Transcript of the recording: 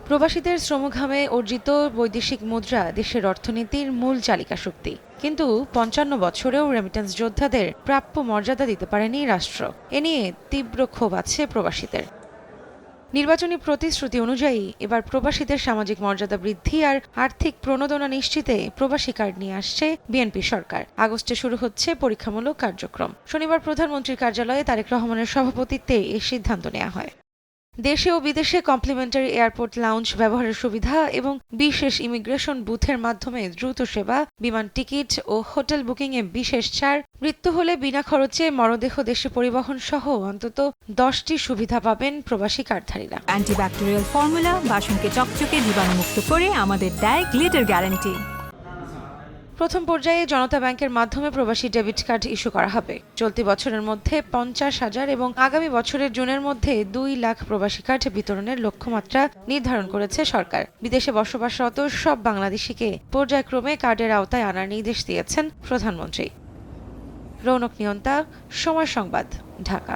প্রবাসীদের শ্রমঘামে অর্জিত বৈদেশিক মুদ্রা দেশের অর্থনীতির মূল চালিকা শক্তি। কিন্তু ৫৫ বছরেও রেমিটেন্স যোদ্ধাদের প্রাপ্য মর্যাদা দিতে পারেনি রাষ্ট্র। এ নিয়ে তীব্র ক্ষোভ আছে প্রবাসীদের। নির্বাচনী প্রতিশ্রুতি অনুযায়ী এবার প্রবাসীদের সামাজিক মর্যাদা বৃদ্ধি আর আর্থিক প্রণোদনা নিশ্চিতে প্রবাসী কার্ড নিয়ে আসছে বিএনপি সরকার। আগস্টে শুরু হচ্ছে পরীক্ষামূলক কার্যক্রম। শনিবার প্রধানমন্ত্রীর কার্যালয়ে তারেক রহমানের সভাপতিত্বে এই সিদ্ধান্ত নেওয়া হয়। দেশে ও বিদেশে কমপ্লিমেন্টারি এয়ারপোর্ট লাউঞ্জ ব্যবহারের সুবিধা এবং বিশেষ ইমিগ্রেশন বুথের মাধ্যমে দ্রুত সেবা, বিমান টিকিট ও হোটেল বুকিংয়ে বিশেষ ছাড়, মৃত্যু হলে বিনা খরচে মরদেহ দেশে পরিবহন সহ অন্তত 10টি সুবিধা পাবেন প্রবাসী কার্ডধারীরা। অ্যান্টিব্যাকটেরিয়াল ফর্মুলা বাসনকে চকচকে জীবাণুমুক্ত করে আমাদের দেয় গ্লিটার গ্যারান্টি। প্রথম পর্যায়ে জনতা ব্যাংকের মাধ্যমে প্রবাসী ডেবিট কার্ড ইস্যু করা হবে। চলতি বছরের মধ্যে 50,000 এবং আগামী বছরের জুনের মধ্যে 2 লাখ প্রবাসী কার্ড বিতরণের লক্ষ্যমাত্রা নির্ধারণ করেছে সরকার। বিদেশে বসবাসরত সব বাংলাদেশিকে পর্যায়ক্রমে কার্ডের আওতায় আনার নির্দেশ দিয়েছেন প্রধানমন্ত্রী। রৌনক নিয়ন্তা, সময় সংবাদ, ঢাকা।